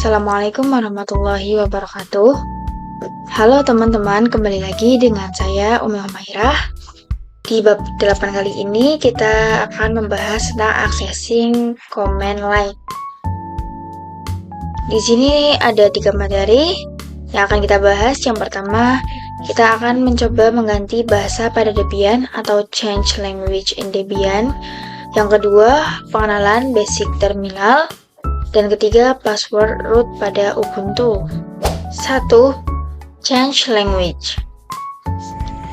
Assalamualaikum warahmatullahi wabarakatuh. Halo teman-teman, kembali lagi dengan saya Umi Humairah. Di bab 8 kali ini kita akan membahas tentang accessing command line. Di sini ada 3 materi yang akan kita bahas. Yang pertama, kita akan mencoba mengganti bahasa pada Debian atau change language in Debian. Yang kedua, pengenalan basic terminal. Dan ketiga, password root pada Ubuntu. 1. Change language.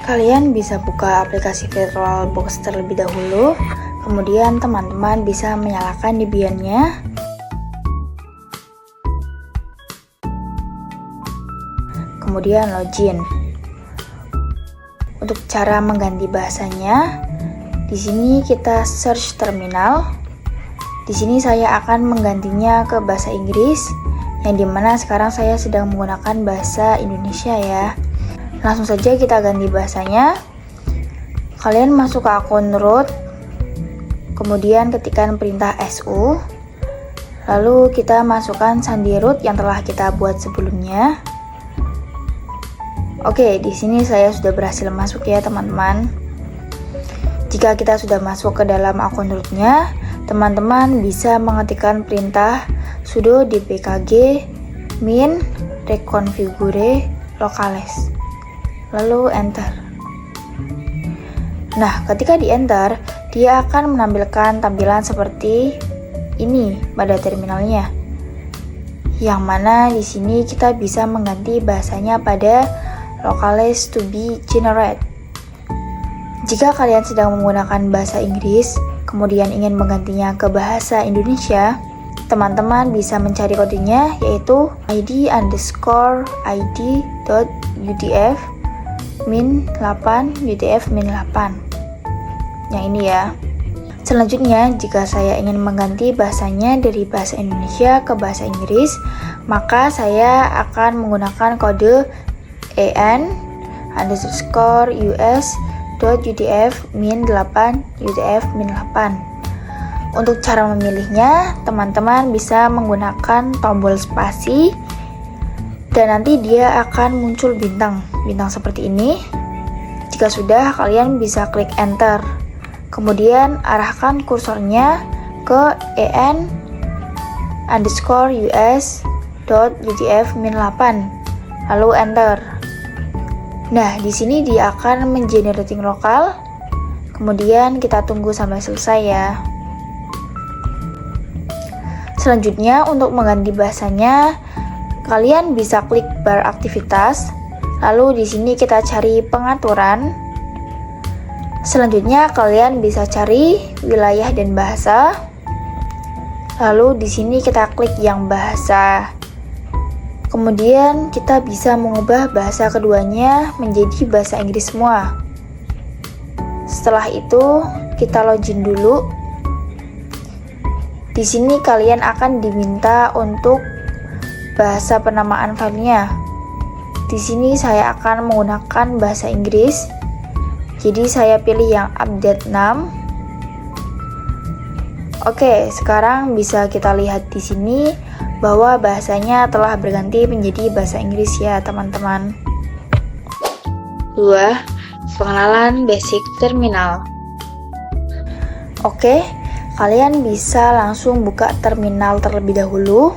Kalian bisa buka aplikasi VirtualBox terlebih dahulu, kemudian teman-teman bisa menyalakan Debian-nya. Kemudian login. Untuk cara mengganti bahasanya, di sini kita search terminal. Di sini saya akan menggantinya ke bahasa Inggris, yang dimana sekarang saya sedang menggunakan bahasa Indonesia ya. Langsung saja kita ganti bahasanya. Kalian masuk ke akun root, kemudian ketikkan perintah su, lalu kita masukkan sandi root yang telah kita buat sebelumnya. Oke, di sini saya sudah berhasil masuk ya teman-teman. Jika kita sudah masuk ke dalam akun rootnya, teman-teman bisa mengetikkan perintah sudo dpkg min reconfigure locales, lalu enter. Nah, ketika di enter, dia akan menampilkan tampilan seperti ini pada terminalnya, yang mana di sini kita bisa mengganti bahasanya pada locales to be generate. Jika kalian sedang menggunakan bahasa Inggris, kemudian ingin menggantinya ke bahasa Indonesia, teman-teman bisa mencari kodenya, yaitu id_id.udf min 8 udf min 8. Yang ini ya. Selanjutnya, jika saya ingin mengganti bahasanya dari bahasa Indonesia ke bahasa Inggris, maka saya akan menggunakan kode en_us.udf min 8 udf min 8. Untuk cara memilihnya, teman-teman bisa menggunakan tombol spasi dan nanti dia akan muncul bintang seperti ini. Jika sudah, kalian bisa klik enter, kemudian arahkan kursornya ke en_us.udf min 8, lalu enter. Nah, di sini dia akan mengenerating lokal. Kemudian kita tunggu sampai selesai ya. Selanjutnya, untuk mengganti bahasanya, kalian bisa klik bar aktivitas. Lalu di sini kita cari pengaturan. Selanjutnya, kalian bisa cari wilayah dan bahasa. Lalu di sini kita klik yang bahasa. Kemudian kita bisa mengubah bahasa keduanya menjadi bahasa Inggris semua. Setelah itu kita login dulu. Di sini kalian akan diminta untuk bahasa penamaan filenya. Di sini saya akan menggunakan bahasa Inggris. Jadi saya pilih yang update 6. Oke, sekarang bisa kita lihat di sini bahwa bahasanya telah berganti menjadi bahasa Inggris ya teman-teman. 2. Pengenalan basic terminal. Oke, kalian bisa langsung buka terminal terlebih dahulu.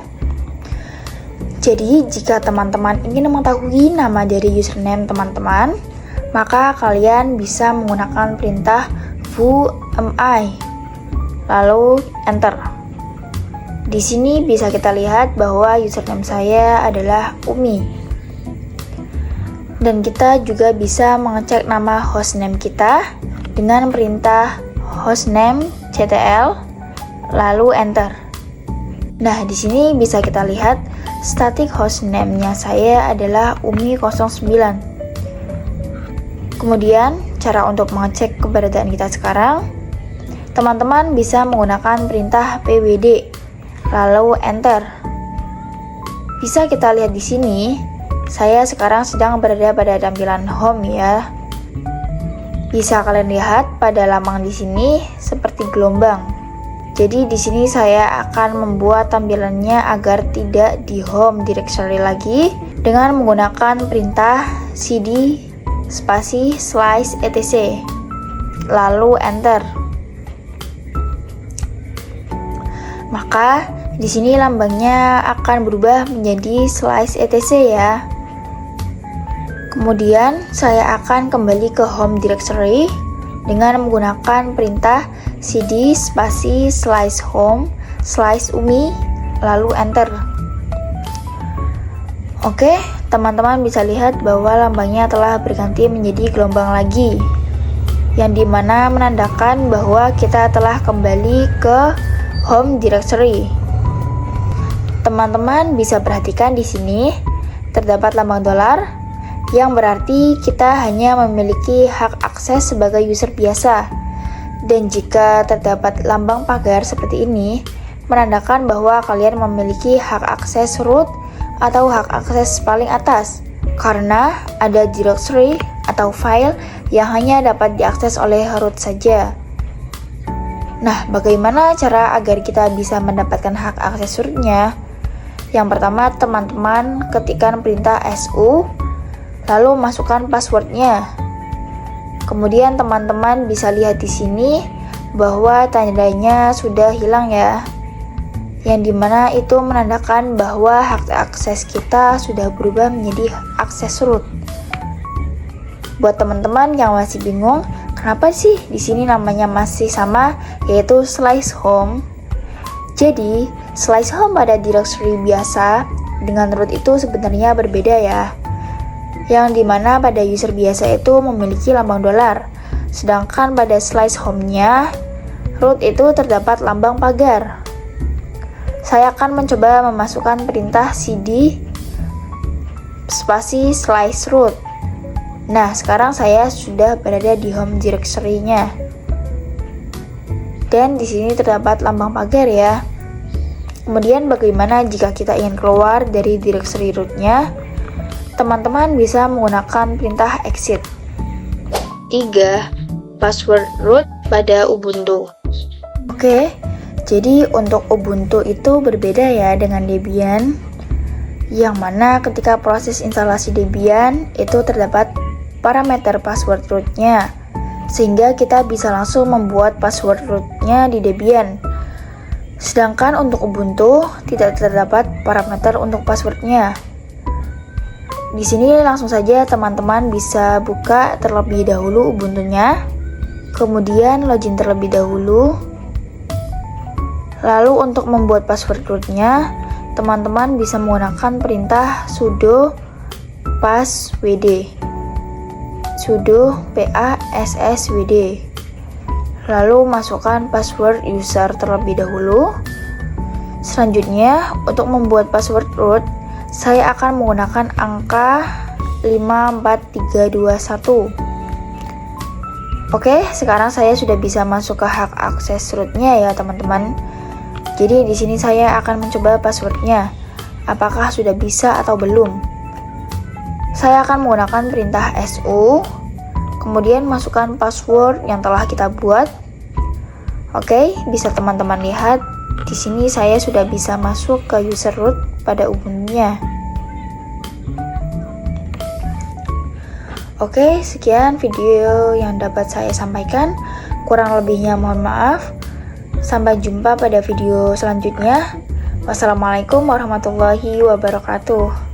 Jadi, jika teman-teman ingin mengetahui nama dari username teman-teman, maka kalian bisa menggunakan perintah who am I, lalu enter. Di sini bisa kita lihat bahwa username saya adalah Umi. Dan kita juga bisa mengecek nama hostname kita dengan perintah hostname ctl lalu enter. Nah, di sini bisa kita lihat static hostname-nya saya adalah Umi09. Kemudian, cara untuk mengecek keberadaan kita sekarang, teman-teman bisa menggunakan perintah pwd lalu enter. Bisa kita lihat di sini, saya sekarang sedang berada pada tampilan home ya. Bisa kalian lihat pada lamang di sini seperti gelombang. Jadi di sini saya akan membuat tampilannya agar tidak di home directory lagi dengan menggunakan perintah cd spasi slice etc. Lalu enter. Maka di sini lambangnya akan berubah menjadi slice etc ya. Kemudian saya akan kembali ke home directory dengan menggunakan perintah cd spasi slice home slice umi lalu enter. Oke, teman-teman bisa lihat bahwa lambangnya telah berganti menjadi gelombang lagi, yang dimana menandakan bahwa kita telah kembali ke home directory. Teman-teman bisa perhatikan di sini terdapat lambang dolar, yang berarti kita hanya memiliki hak akses sebagai user biasa. Dan jika terdapat lambang pagar seperti ini, menandakan bahwa kalian memiliki hak akses root atau hak akses paling atas, karena ada directory atau file yang hanya dapat diakses oleh root saja. Nah, bagaimana cara agar kita bisa mendapatkan hak akses rootnya? Yang pertama, teman-teman ketikkan perintah su, lalu masukkan passwordnya. Kemudian teman-teman bisa lihat di sini bahwa tandanya sudah hilang ya, yang dimana itu menandakan bahwa hak akses kita sudah berubah menjadi akses root. Buat teman-teman yang masih bingung, kenapa sih di sini namanya masih sama, yaitu slice home? Jadi, slice home pada directory biasa dengan root itu sebenarnya berbeda ya, yang dimana pada user biasa itu memiliki lambang dolar, sedangkan pada slice home-nya root itu terdapat lambang pagar. Saya akan mencoba memasukkan perintah cd spasi slice root. Nah, sekarang saya sudah berada di home directory-nya, dan di sini terdapat lambang pagar ya. Kemudian bagaimana jika kita ingin keluar dari directory root-nya? Teman-teman bisa menggunakan perintah exit. 3. Password root pada Ubuntu. Oke, jadi untuk Ubuntu itu berbeda ya dengan Debian, yang mana ketika proses instalasi Debian itu terdapat parameter password rootnya, sehingga kita bisa langsung membuat password rootnya di Debian. Sedangkan untuk Ubuntu tidak terdapat parameter untuk passwordnya. Di sini langsung saja teman-teman bisa buka terlebih dahulu Ubuntu-nya, kemudian login terlebih dahulu. Lalu untuk membuat password root-nya, teman-teman bisa menggunakan perintah sudo passwd, sudo passwd. Lalu masukkan password user terlebih dahulu. Selanjutnya, untuk membuat password root, saya akan menggunakan angka 54321. Oke, sekarang saya sudah bisa masuk ke hak akses root-nya ya, teman-teman. Jadi di sini saya akan mencoba password-nya. Apakah sudah bisa atau belum? Saya akan menggunakan perintah su, kemudian masukkan password yang telah kita buat. Oke, bisa teman-teman lihat di sini saya sudah bisa masuk ke user root pada Ubuntu-nya. Oke, sekian video yang dapat saya sampaikan. Kurang lebihnya mohon maaf. Sampai jumpa pada video selanjutnya. Wassalamualaikum warahmatullahi wabarakatuh.